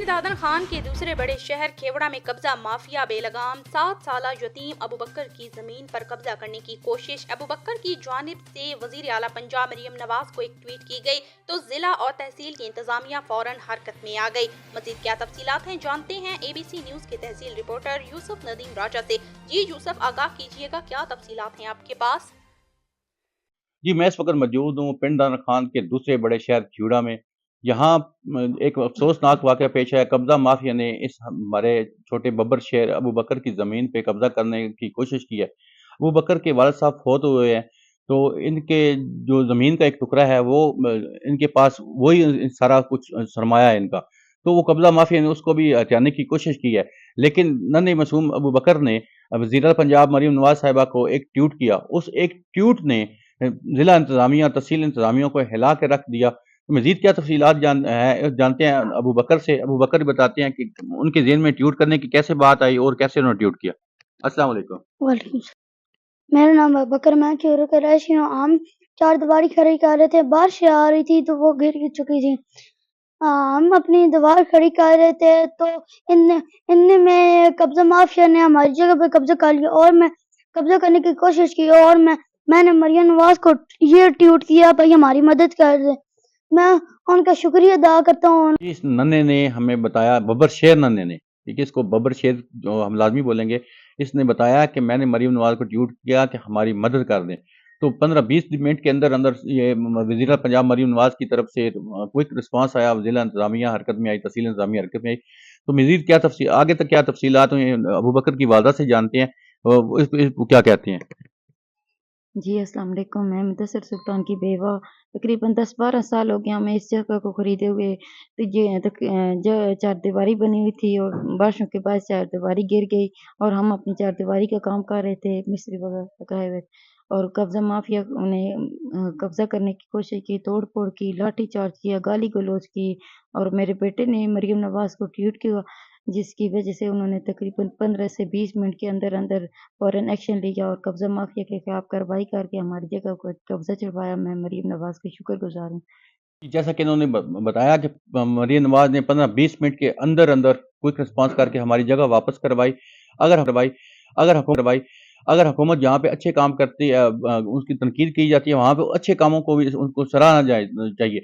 मीर दादन खान के दूसरे बड़े शहर खेवड़ा में कब्जा माफिया बेलगाम। 7 साला यतीम अबू बकर की जमीन पर कब्जा करने की कोशिश। अबू बकर की जानिब से वजीर आला पंजाब मरियम नवाज को एक ट्वीट की गई तो जिला और तहसील की इंतजामिया फौरन हरकत में आ गई। मजीद क्या तफसीलात हैं जानते हैं ABC न्यूज के तहसील रिपोर्टर यूसुफ नदीम राजा से। जी यूसुफ, आगाह कीजिएगा, क्या तफसीलात हैं आपके पास? जी, मैं इस वक्त मौजूद हूँ पिंड दादन खान के दूसरे बड़े शहर खेवड़ा में। यहाँ एक अफसोसनाक वाक़या पेश आया। कब्जा माफिया ने इस हमारे छोटे बब्बर शहर अबू बकर की ज़मीन पे कब्जा करने की कोशिश की है। अबू बकर के वालिद साहब फौत हुए हैं, तो इनके जो ज़मीन का एक टुकड़ा है वो इनके पास वही सारा कुछ सरमाया है इनका। तो वो कब्जा माफिया ने उसको भी हथियाने की कोशिश की है, लेकिन नन्हे मासूम अबू बकर ने वज़ीर पंजाब मरियम नवाज साहिबा को एक ट्वीट किया। उस एक ट्वीट ने जिला इंतजामिया तहसील इंतजामिया को हिला के रख दिया। तो मजीद क्या तफसीलात जानते हैं अबू बकर से। अबू बकर बताते हैं कि उनके ज़हन में ट्वीट करने की कैसे बात आई और कैसे उन्होंने ट्वीट किया। अस्सलाम वालेकुम। वालेकुम सलाम। मेरा नाम अबू बकर, मैं खेवड़ा का रहायशी हूँ। हम चार दीवारी खड़ी कर रहे थे, बारिश आ रही थी तो वो गिर चुकी थी। हम अपनी दीवार खड़ी कर रहे थे तो इनने में कब्जा माफिया ने हमारी जगह पे कब्जा कर लिया और मैं कब्जा करने की कोशिश की और मैंने मरियम नवाज को ये ट्वीट किया, भाई हमारी मदद कर दे। मैं उनका शुक्रिया अदा करता हूँ। इस नन्हे ने हमें बताया, बब्बर शेर नन्हे ने, ठीक है, इसको बब्बर शेर जो हम लाजमी बोलेंगे, इसने बताया कि मैंने मरियम नवाज को ट्वीट किया कि हमारी मदद कर दें। तो 15-20 मिनट के अंदर अंदर ये वज़ीर पंजाब मरियम नवाज की तरफ से क्विक रिस्पांस आया, जिला इंतजामिया हरकत में आई, तहसील इंतजामिया हरकत में आई। तो मजीद क्या तफसील आगे तक क्या तफसीलात हुई अबू बकर की वालदा से जानते हैं, वो क्या कहते हैं। जी अस्सलाम वालेकुम। मैं मुदस्सिर सुल्तान की बेवा। तकरीबन 10-12 साल हो गया हमें इस जगह को खरीदे हुए। तो ये चारदीवारी बनी हुई थी और बारिशों के बाद चारदीवारी गिर गई और हम अपनी चारदीवारी का काम कर रहे थे, मिस्त्री वगैरह लगाए हुए, और कब्जा माफिया ने कब्जा करने की कोशिश की, तोड़ फोड़ की, लाठी चार्ज किया, गाली गलौज की और मेरे बेटे ने मरियम नवाज को ट्वीट किया, जिसकी वजह से उन्होंने तकरीबन 15 से 20 मिनट के अंदर अंदर फौरन एक्शन लिया और कब्जा माफिया के खिलाफ कार्रवाई करके हमारी जगह को कब्जा छुड़वाया। मैं मरियम नवाज की शुक्रगुजार हूँ। जैसा कि इन्होंने बताया कि मरियम नवाज ने 15-20 मिनट के अंदर अंदर क्विक रिस्पांस करके हमारी जगह वापस करवाई। अगर हुकूमत जहाँ पे अच्छे काम करती है उसकी तनकीद की जाती है, वहाँ पे अच्छे कामों को भी उनको सराहना चाहिए।